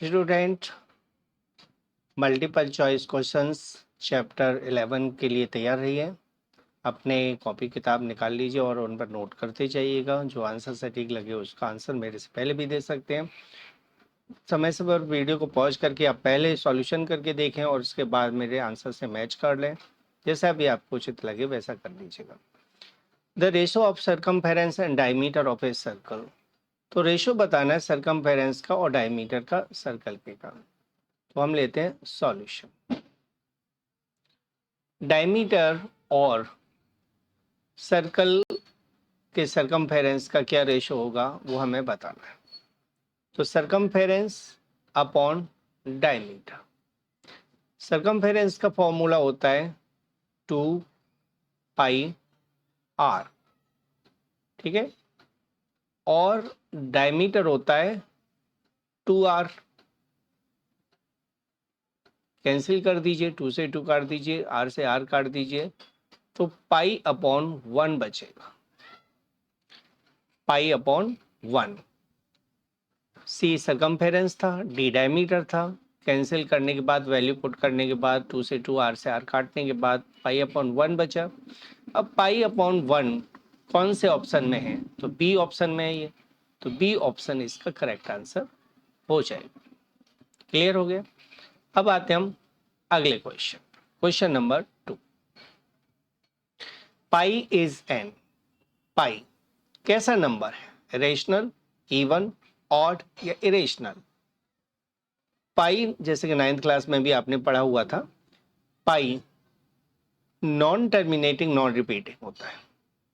Student multiple choice questions chapter 11 के लिए तैयार रहिए। अपने कॉपी किताब निकाल लीजिए और उन पर नोट करते जाइएगा। जो आंसर सटीक लगे उसका आंसर मेरे से पहले भी दे सकते हैं। समय से पर वीडियो को पॉज करके आप पहले सॉल्यूशन करके देखें और उसके बाद मेरे आंसर से मैच कर लें। जैसा भी आपको उचित लगे वैसा कर लीजिएगा। The ratio of circumference and diameter of a circle. तो रेशो बताना है सर्कमफेरेंस का और डायमीटर का सर्कल के का। तो हम लेते हैं सॉल्यूशन। डायमीटर और सर्कल के सर्कमफेरेंस का क्या रेशो होगा वो हमें बताना है। तो सर्कमफेरेंस अपॉन डायमीटर। सर्कमफेरेंस का फॉर्मूला होता है 2πr, ठीक है, और डायमीटर होता है 2r। कैंसिल कर दीजिए, 2 से 2 काट दीजिए, r से r काट दीजिए, तो π/1 बचेगा। π/1। सी सर्कमफेरेंस था, डी डायमीटर था। कैंसिल करने के बाद, वैल्यू पुट करने के बाद, 2 से 2, r से r काटने के बाद π/1 बचा। अब π/1 कौन से ऑप्शन में है? तो बी ऑप्शन में है ये, तो बी ऑप्शन इसका करेक्ट आंसर हो जाएगा। क्लियर हो गया। अब आते हैं हम अगले question number 2। Pi is N. Pi कैसा नंबर है? रेशनल, इवन, ऑड या इरेशनल? पाई जैसे कि 9th क्लास में भी आपने पढ़ा हुआ था, पाई नॉन टर्मिनेटिंग नॉन रिपीटिंग होता है।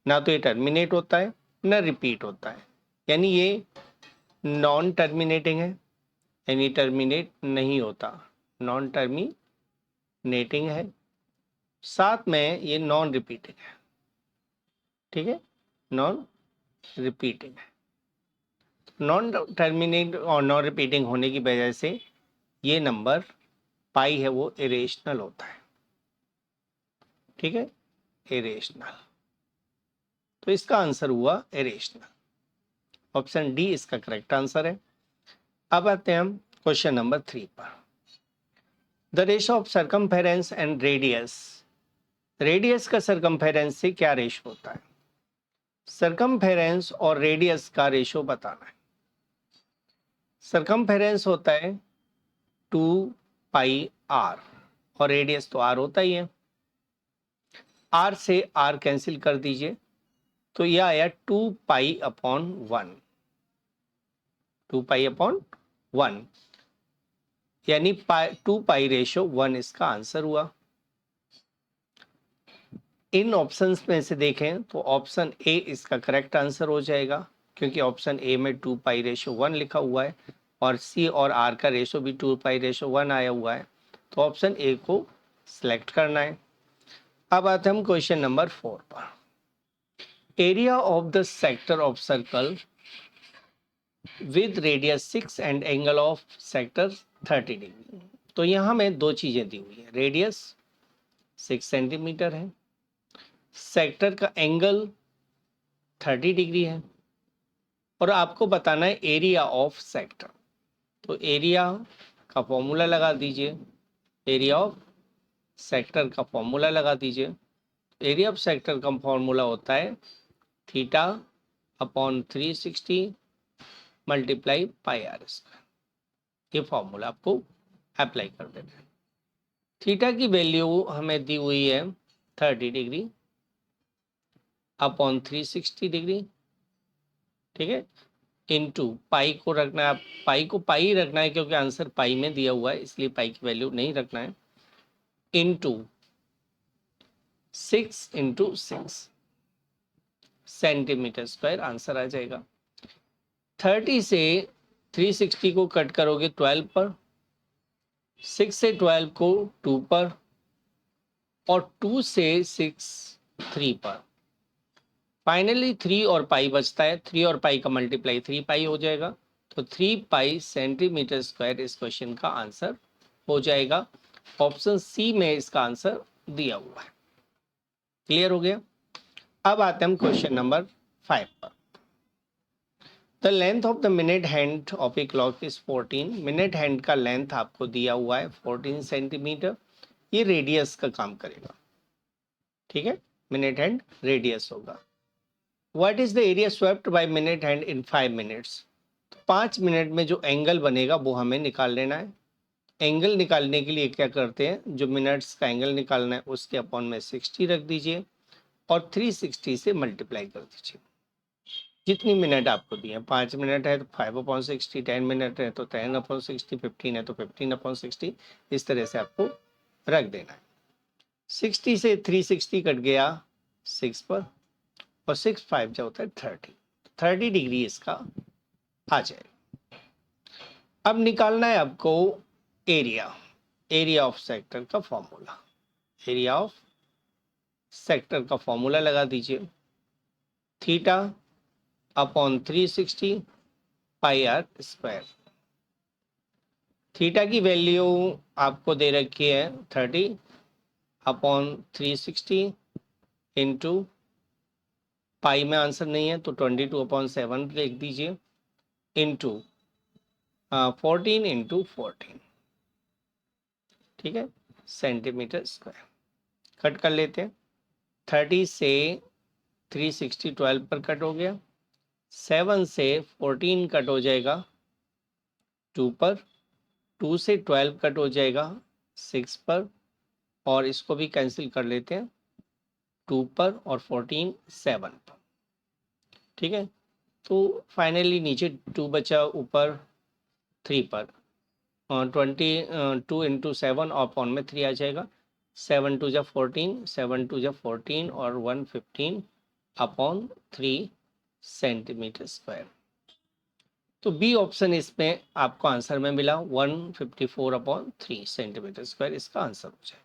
ना तो ये टर्मिनेट होता है ना रिपीट होता है, यानी ये नॉन टर्मिनेटिंग है, यानी टर्मिनेट नहीं होता, नॉन टर्मिनेटिंग है, साथ में ये नॉन रिपीटिंग है, ठीक है, नॉन रिपीटिंग है। नॉन टर्मिनेट और नॉन रिपीटिंग होने की वजह से ये नंबर पाई है वो इरेशनल होता है, ठीक है, इरेशनल। तो इसका आंसर हुआ इरेशनल। ऑप्शन डी इसका करेक्ट आंसर है। अब आते हैं हम क्वेश्चन नंबर 3 पर। The ratio of circumference and radius. Radius का सर्कमफेरेंस से क्या रेशो होता है? सर्कमफेरेंस और रेडियस का रेशो बताना है। सर्कमफेरेंस होता है 2πr और रेडियस तो r होता ही है। r से r कैंसिल कर दीजिए, तो यह आया 2π/1, 2π/1, यानी 2π रेशो 1 इसका आंसर हुआ। इन ऑप्शंस में से देखें तो ऑप्शन ए इसका करेक्ट आंसर हो जाएगा, क्योंकि ऑप्शन ए में 2π रेशो 1 लिखा हुआ है और सी और आर का रेशो भी 2π रेशो 1 आया हुआ है, तो ऑप्शन ए को सिलेक्ट करना है। अब आते हैं हम क्वेश्चन नंबर 4 पर। Area of the sector of circle with radius 6 and angle of sector 30 degree. तो यहाँ में दो चीजें दी हुई है, रेडियस 6 सेंटीमीटर है, सेक्टर का एंगल 30 डिग्री है, और आपको बताना है एरिया ऑफ सेक्टर। तो एरिया का फॉर्मूला लगा दीजिए, एरिया ऑफ सेक्टर का फॉर्मूला लगा दीजिए। एरिया ऑफ सेक्टर का फॉर्मूला होता है θ/360 मल्टीप्लाई πr²। ये फॉर्मूला आपको अप्लाई कर देना है। थीटा की वैल्यू हमें दी हुई है 30 डिग्री अपॉन 360 डिग्री, ठीक है, इनटू पाई को रखना है, पाई को पाई रखना है क्योंकि आंसर पाई में दिया हुआ है, इसलिए पाई की वैल्यू नहीं रखना है, इनटू 6 सेंटीमीटर स्क्वायर आंसर आ जाएगा। 30 से 360 को कट करोगे 12 पर, 6 से 12 को 2 पर, और 2 से 6 3 पर। फाइनली 3 और पाई बचता है, 3 और पाई का मल्टीप्लाई 3π हो जाएगा, तो 3π सेंटीमीटर स्क्वायर इस क्वेश्चन का आंसर हो जाएगा। ऑप्शन सी में इसका आंसर दिया हुआ है। क्लियर हो गया। अब आते हैं हम क्वेश्चन नंबर 5 पर। The length of the minute hand of a clock is 14। Minute hand का लेंथ आपको दिया हुआ है 14 सेंटीमीटर। ये रेडियस का काम करेगा, ठीक है, मिनट हैंड रेडियस होगा। What is the area swept by minute hand in 5 minutes. तो 5 मिनट में जो एंगल बनेगा वो हमें निकाल लेना है। एंगल निकालने के लिए क्या करते हैं, जो मिनट्स का एंगल निकालना है उसके अपॉन में 60 रख दीजिए और 360 से मल्टीप्लाई कर दीजिए। जितनी मिनट आपको दी है, 5 मिनट है तो 5/60, 10 मिनट है तो 10/60, 15 है तो 15/60, इस तरह से आपको रख देना है। 60 से 360 कट गया 6 पर, और 6 5 जो होता है 30 डिग्री इसका आ जाएगा। अब निकालना है आपको एरिया ऑफ सेक्टर का फॉर्मूला। एरिया ऑफ सेक्टर का फॉर्मूला लगा दीजिए, theta upon 360 pi R square. Theta की वैल्यू आपको दे रखी है 30 अपॉन 360 इंटू पाई में आंसर नहीं है तो 22/7 लिख दीजिए, इंटू 14 इंटू 14, ठीक है, सेंटीमीटर स्क्वायर। कट कर लेते हैं। 30 से 360 12 पर कट हो गया, 7 से 14 कट हो जाएगा 2 पर, 2 से 12 कट हो जाएगा 6 पर, और इसको भी कैंसिल कर लेते हैं 2 पर और 14 7 पर, ठीक है। तो फाइनली नीचे 2 बचा, ऊपर 3 पर, 22 इंटू 7 अपॉन में 3 आ जाएगा। 7 2 जा 14, 7 2 जा 14 और 115 अपॉन 3 सेंटीमीटर स्क्वायर। तो बी ऑप्शन इसमें आपको आंसर में मिला 154/3 सेंटीमीटर स्क्वायर, इसका आंसर हो जाएगा।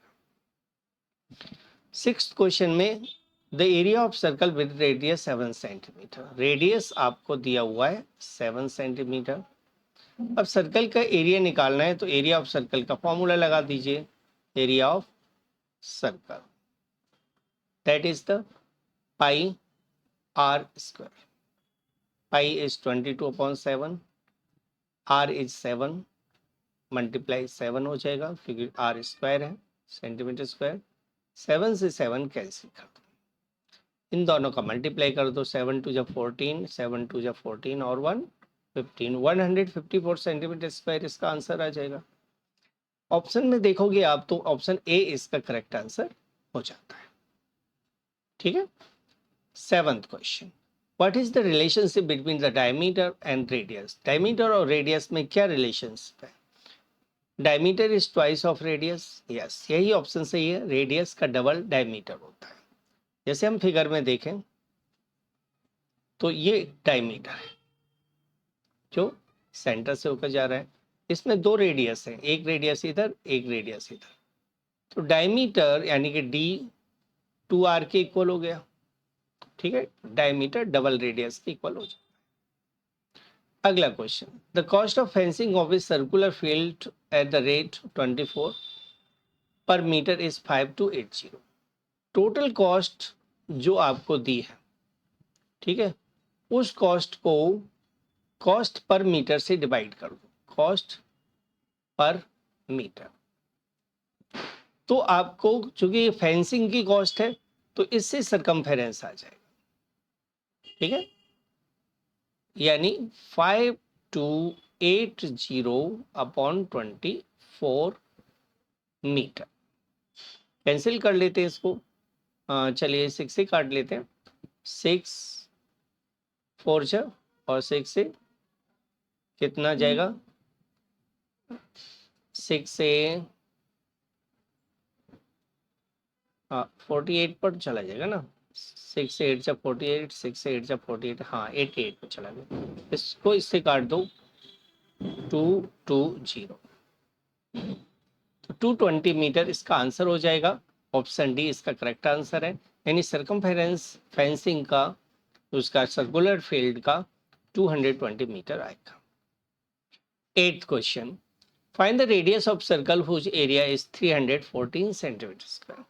6th क्वेश्चन में the area of circle with radius 7 centimetre. Radius आपको दिया हुआ है 7 सेंटीमीटर। अब सर्कल का एरिया निकालना है तो एरिया ऑफ सर्कल का फॉर्मूला लगा दीजिए, area of circle that is the pi R square. Pi is 22/7, R is 7, multiply 7 हो जाएगा क्योंकि आर स्क्वायर है सेंटीमीटर स्क्वायर। 7 से 7 कैंसिल कर दो, इन दोनों का मल्टीप्लाई कर दो, 7 2 जा 14, 7 2 जा 14 और 115, 154 सेंटीमीटर स्क्वायर इसका आंसर आ जाएगा। ऑप्शन में देखोगे आप तो ऑप्शन ए इसका करेक्ट आंसर हो जाता है, ठीक है। 7th question, what is the relationship between the diameter and radius. Diameter और रेडियस में क्या रिलेशनशिप है। Diameter is twice of radius, yes, यही ऑप्शन सही है। रेडियस का डबल डायमीटर होता है। जैसे हम फिगर में देखें तो ये डायमीटर है जो सेंटर से होकर जा रहा है, इसमें 2 रेडियस है, एक रेडियस इधर एक रेडियस इधर, तो डायमीटर यानी कि डी 2r के इक्वल हो गया, ठीक है। डायमीटर डबल रेडियस के इक्वल हो जाए। अगला question, the cost of fencing of a circular field at the rate 24 पर मीटर इज 5280। टोटल कॉस्ट जो आपको दी है, ठीक है, उस कॉस्ट को कॉस्ट पर मीटर से डिवाइड कर दो, कॉस्ट पर मीटर। तो आपको चूंकि फेंसिंग की कॉस्ट है तो इससे सरकमफेरेंस आ जाएगा, ठीक है, यानी 5280/24 मीटर। कैंसिल कर लेते हैं इसको, चलिए 6 से काट लेते हैं, 6 4 और 6 से कितना जाएगा, 6 से 48 पर चला जाएगा ना, 6 से 8 जा 48, 6 से 8 जा 48, हाँ 88 पर चला गया। इसको इससे काट दो 220, तो 220 मीटर इसका आंसर हो जाएगा। ऑप्शन डी इसका करेक्ट आंसर है, यानी सरकमफेरेंस फेंसिंग का उसका सर्कुलर फील्ड का 220 मीटर आएगा। 8th question, find the radius of circle whose area is 314 centimetre square.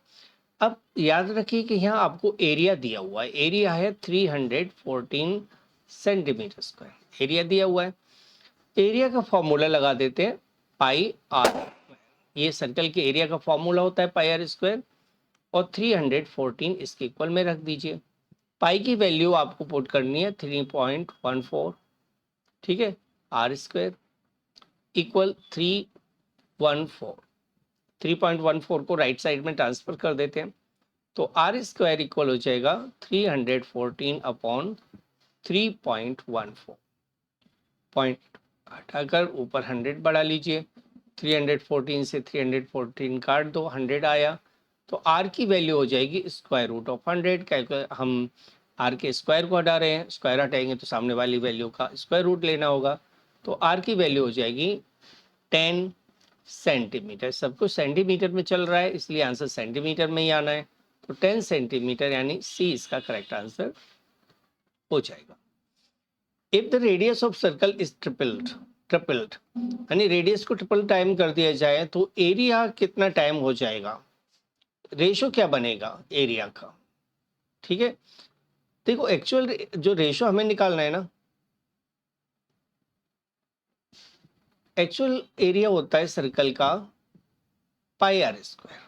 अब याद रखिए कि यहाँ आपको एरिया दिया हुआ है, एरिया है 314 सेंटीमीटर स्क्वायर। एरिया दिया हुआ है, एरिया का फॉर्मूला लगा देते हैं पाई आर। ये सर्कल के एरिया का फॉर्मूला होता है पाई आर स्क्वायर, और 314 इसके इक्वल में रख दीजिए। पाई की वैल्यू आपको पुट करनी है 3.14, ठीक है। आर स्क्वायर इक्वल 314, 3.14 को राइट साइड में ट्रांसफर कर देते हैं, तो आर स्क्वायर इक्वल हो जाएगा 314 अपॉन 3.14। पॉइंट हटाकर ऊपर 100 बढ़ा लीजिए, 314 से 314 काट दो, 100 आया, तो आर की वैल्यू हो जाएगी स्क्वायर रूट ऑफ 100। हम आर के स्क्वायर को हटा रहे हैं, स्क्वायर हटाएंगे तो सामने वाली वैल्यू का स्क्वायर रूट लेना होगा, तो आर की वैल्यू हो जाएगी 10 सेंटीमीटर। सब कुछ सेंटीमीटर में चल रहा है इसलिए आंसर सेंटीमीटर में ही आना है, तो 10 सेंटीमीटर यानी सी इसका करेक्ट आंसर हो जाएगा। If the radius of circle is tripled यानी रेडियस को ट्रिपल टाइम कर दिया जाए तो एरिया कितना टाइम हो जाएगा, रेशो क्या बनेगा एरिया का, ठीक है। देखो एक्चुअल जो रेशो हमें निकालना है ना, एक्चुअल एरिया होता है सर्कल का पाई आर स्क्वायर,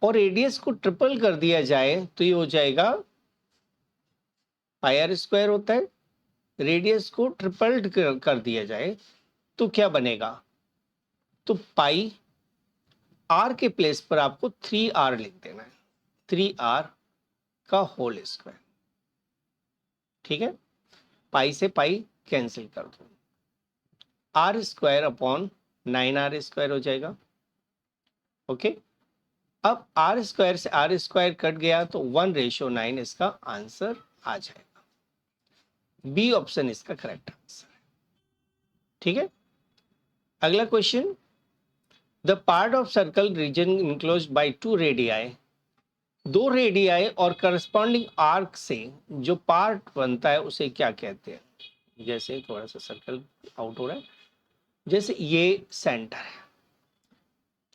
और रेडियस को ट्रिपल कर दिया जाए तो ये हो जाएगा पाई आर स्क्वायर होता है, रेडियस को ट्रिपल्ड कर दिया जाए तो क्या बनेगा, तो पाई आर के प्लेस पर आपको 3r लिख देना है, 3r का होल स्क्वायर, ठीक है। पाई से पाई कैंसिल कर दो, are square upon 9r square हो जाएगा, ओके। अब आर स्क्वायर से आर स्क्वायर कट गया तो 1:9 इसका आंसर आ जाएगा। बी ऑप्शन इसका करेक्ट आंसर है, ठीक है। अगला question, the part of circle region enclosed by 2 radii, 2 radii और करस्पॉन्डिंग आर्क से जो पार्ट बनता है उसे क्या कहते हैं। जैसे थोड़ा सा सर्कल आउट हो रहा है, जैसे ये सेंटर है,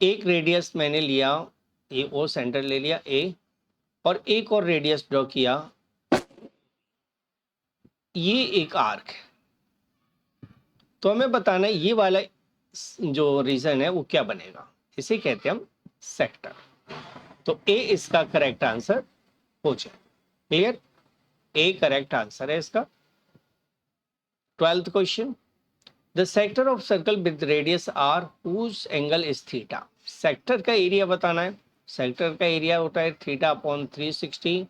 एक रेडियस मैंने लिया, ये ओ सेंटर ले लिया ए, और एक और रेडियस ड्रॉ किया, ये एक आर्क है, तो हमें बताना है ये वाला जो रीजन है वो क्या बनेगा, इसे कहते हैं हम सेक्टर। तो ए इसका करेक्ट आंसर हो जाए, क्लियर, ए करेक्ट आंसर है इसका। 12th question, the sector of circle with radius R whose angle is theta. Sector का एरिया बताना है, सेक्टर का एरिया होता है theta upon 360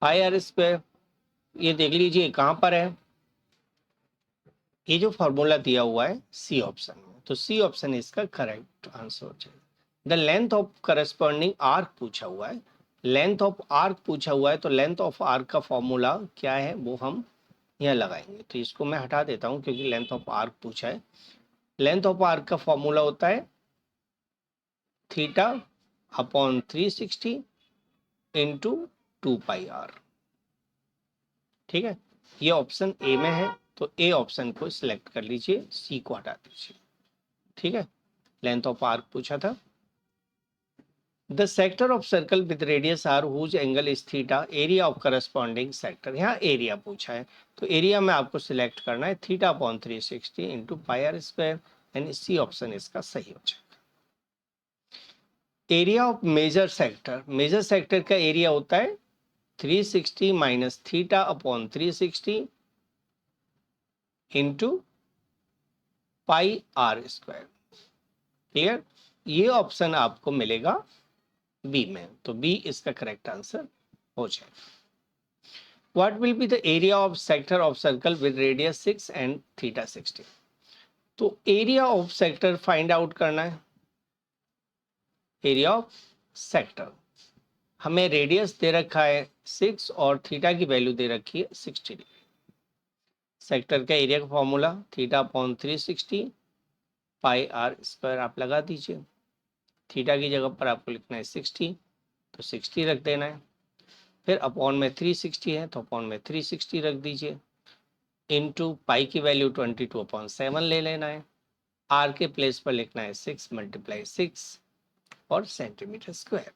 pi R square. ये देख लीजिए कहां पर है, ये जो फॉर्मूला दिया हुआ है सी ऑप्शन में, तो सी ऑप्शन इसका करेक्ट आंसर हो जाएगा। The length of corresponding arc पूछा हुआ है, लेंथ ऑफ आर्क पूछा हुआ है, तो लेंथ ऑफ आर्क का फॉर्मूला क्या है वो हम यहाँ लगाएंगे, तो इसको मैं हटा देता हूँ क्योंकि लेंथ ऑफ आर्क पूछा है। लेंथ ऑफ आर्क का फॉर्मूला होता है थीटा अपॉन 360 इंटू 2πr, ठीक है। ये ऑप्शन ए में है तो ए ऑप्शन को सिलेक्ट कर लीजिए, सी को हटा दीजिए, ठीक है। लेंथ ऑफ आर्क पूछा था। The sector of circle with radius R whose angle is theta, area of corresponding sector, यहाँ एरिया पूछा है तो एरिया में आपको सिलेक्ट करना है theta upon 360 into pi R square, यानी सी ऑप्शन इसका सही हो जाएगा। Area of major sector, major sector का एरिया होता है 360 minus theta upon 360 into pi R square, clear. ये ऑप्शन आपको मिलेगा बी में, तो बी इसका करेक्ट आंसर हो जाएगा। What will be the area of sector of circle with radius 6 and theta 60। तो area of sector find out करना है, एरिया ऑफ सेक्टर हमें रेडियस दे रखा है 6 और थीटा की वैल्यू दे रखी है 60 डिग्री। सेक्टर का एरिया का formula theta upon 360 pi R square आप लगा दीजिए, थीटा की जगह पर आपको लिखना है 60 तो 60 रख देना है, फिर अपॉन में 360 है तो अपॉन में 360 रख दीजिए, इनटू पाई की वैल्यू 22/7 ले लेना है, आर के प्लेस पर लिखना है 6 × 6 और सेंटीमीटर स्क्वायर।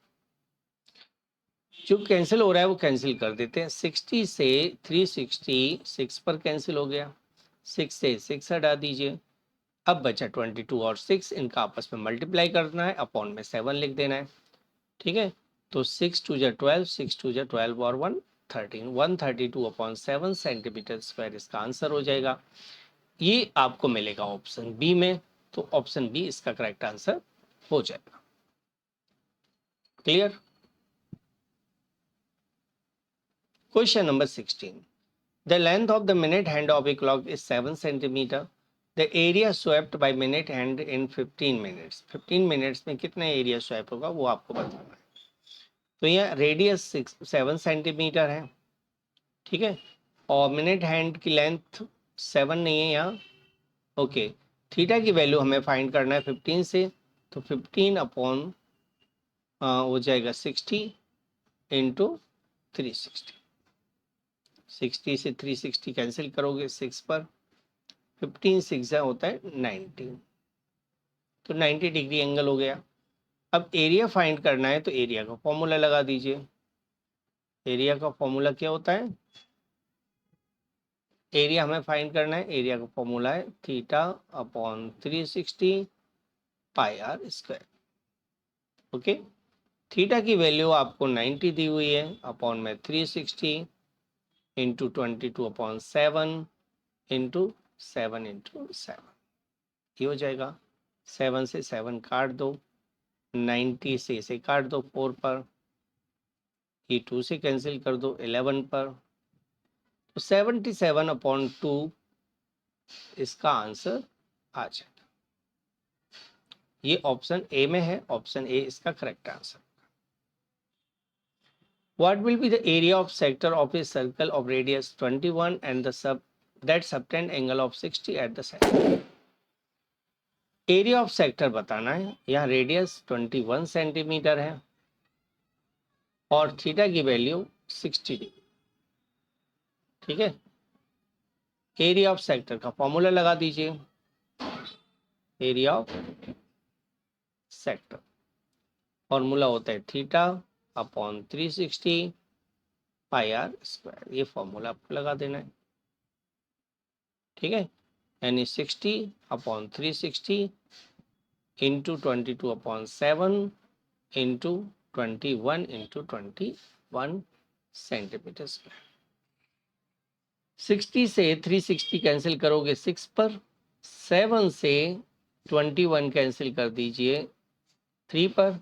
जो कैंसिल हो रहा है वो कैंसिल कर देते हैं। 60 से 360 6 पर कैंसिल हो गया, 6 से 6 हटा दीजिए। अब बचा 22 और 6, इनका आपस में मल्टीप्लाई करना है, अपॉन में 7 लिख देना है। ठीक है, तो 6 2 जा 12, 6 2 जा 12 और 1 13, 132/7 सेंटीमीटर स्क्वायर इसका आंसर हो जाएगा। ये आपको मिलेगा ऑप्शन बी में, तो ऑप्शन बी इसका करेक्ट आंसर हो जाएगा। Clear. Question number 16, the length of the minute hand of a clock is 7 centimeter. The area swept by minute hand in 15 minutes. 15 minutes में कितना एरिया स्वैप होगा वो आपको बताना है। तो यहाँ रेडियस 7 सेंटीमीटर है, ठीक है, और मिनट हैंड की लेंथ 7 नहीं है यहाँ। ओके, थीटा की वैल्यू हमें फाइंड करना है 15 से, तो 15 अपॉन हो जाएगा 60 इंटू 360। 60 से 360 कैंसिल करोगे 6 पर, 15 6 होता है 19, तो 90 डिग्री एंगल हो गया। अब एरिया फाइंड करना है, तो एरिया का फॉर्मूला लगा दीजिए। एरिया का फॉर्मूला क्या होता है? एरिया हमें फाइंड करना है, एरिया का फॉर्मूला है theta upon 360 pi R square. Okay, theta की वैल्यू आपको 90 दी हुई है, अपॉन में 360 इंटू 22/7 इंटू 7 इंटू 7, ये हो जाएगा। 7 से 7 काट दो, 90 से इसे काट दो 4 पर, ये 2 से कैंसिल कर दो 11 पर, तो 77/2 इसका आंसर आ जाएगा। ये ऑप्शन ए में है, ऑप्शन ए इसका correct answer. What will be the area of sector of a circle of radius 21 and that subtend angle of 60 at the center? Area of sector बताना है। यहाँ रेडियस 21 सेंटीमीटर है और theta की value 60 degree. ठीक है, area of sector का formula लगा दीजिए। एरिया ऑफ सेक्टर फॉर्मूला होता है theta upon 360 pi R square, ये फॉर्मूला आपको लगा देना है। ठीक है, यानी 60/360 into 22/7 into 21 into 21 centimetre square. 60 से 360 कैंसिल करोगे 6 पर, 7 से 21 कैंसिल कर दीजिए 3 पर,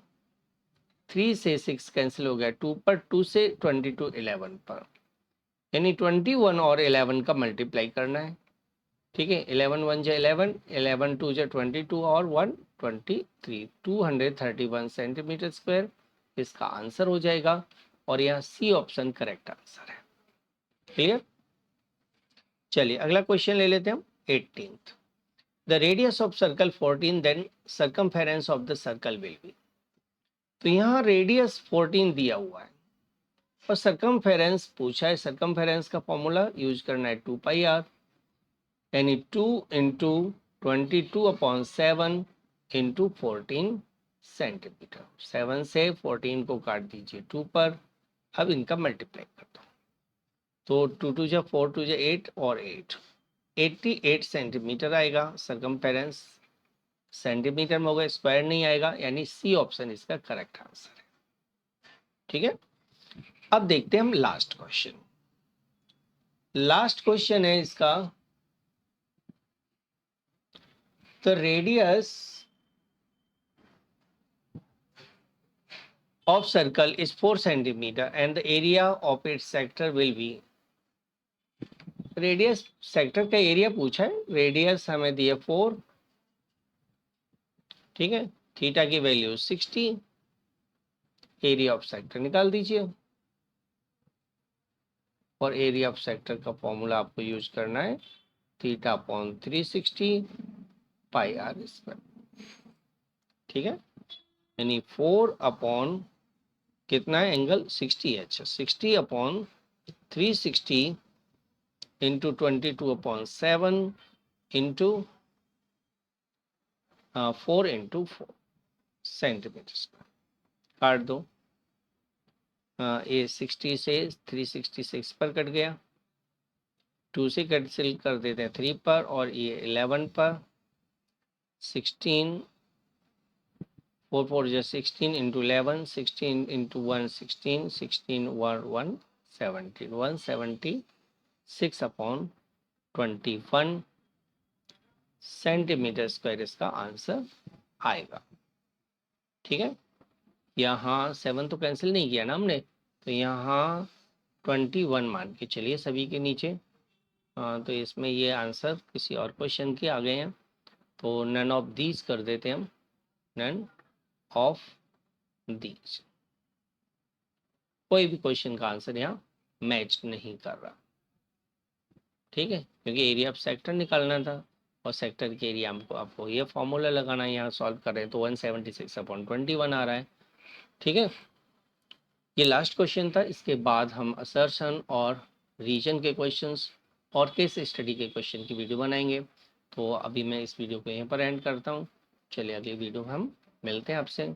3 से 6 कैंसिल हो गया 2 पर, 2 से 22 11 पर, यानी 21 और 11 का मल्टीप्लाई करना है। ठीक है, 11 1 जा 11, 11 2 जा 22 और 1 23, 231 सेंटीमीटर स्क्वायर इसका आंसर हो जाएगा। और यहाँ सी ऑप्शन करेक्ट आंसर है। क्लियर। चलिए अगला क्वेश्चन ले लेते हैं हम। 18th, the radius of circle 14 then circumference of the circle will be. तो यहाँ रेडियस 14 दिया हुआ है और सर्कमफेरेंस पूछा है। सर्कमफेरेंस का फॉर्मूला यूज करना है 2 पाई आर, यानी 2 इंटू 22/7 इंटू 14 सेंटीमीटर। 7 से 14 को काट दीजिए 2 पर, अब इनका मल्टीप्लाई कर दो, तो 2 2 जा 4 2 जा 8 और 8 88 सेंटीमीटर आएगा सर्कमफेरेंस। सेंटीमीटर में होगा, स्क्वायर नहीं आएगा, यानी सी ऑप्शन इसका करेक्ट आंसर है। ठीक है, अब देखते हैं हम लास्ट क्वेश्चन। लास्ट क्वेश्चन है इसका, the radius of circle is 4 centimeter and the area of its sector will be। Radius sector का एरिया पूछा है, रेडियस हमें दिया 4, ठीक है, थीटा की वैल्यू 60, एरिया ऑफ सेक्टर निकाल दीजिए और एरिया ऑफ सेक्टर का फॉर्मूला आपको यूज करना है theta upon 360 pi R square. ठीक है, यानी 4 अपॉन कितना है एंगल 60 है, अच्छा 60 upon 360 into 22/7 into 4 into 4 centimetre square. काट दो, ये 60 से 366 पर कट गया, 2 से कैंसिल कर देते हैं 3 पर, और ये 11 पर, 16 4 4 जो 16 into 11, 16 into 1 16, 16 1 117, 176 upon 21 centimetre square इसका आंसर आएगा। ठीक है, यहाँ 7 तो कैंसिल नहीं किया ना हमने, तो यहाँ 21 मान के चलिए सभी के नीचे। तो इसमें ये आंसर किसी और क्वेश्चन के आ गए हैं, तो नन ऑफ दीज कर देते हैं हम, नन ऑफ दीज। कोई भी क्वेश्चन का आंसर यहाँ मैच नहीं कर रहा। ठीक है, क्योंकि एरिया ऑफ सेक्टर निकालना था, और सेक्टर के एरिया हमको आपको ये फॉर्मूला लगाना है, यहाँ सॉल्व कर रहे हैं तो 176/21 आ रहा है। ठीक है, ये लास्ट क्वेश्चन था। इसके बाद हम असर्शन और रीजन के क्वेश्चंस और केस स्टडी के क्वेश्चन की वीडियो बनाएंगे। तो अभी मैं इस वीडियो को यहीं पर एंड करता हूँ। चलिए अगली वीडियो में हम मिलते हैं आपसे।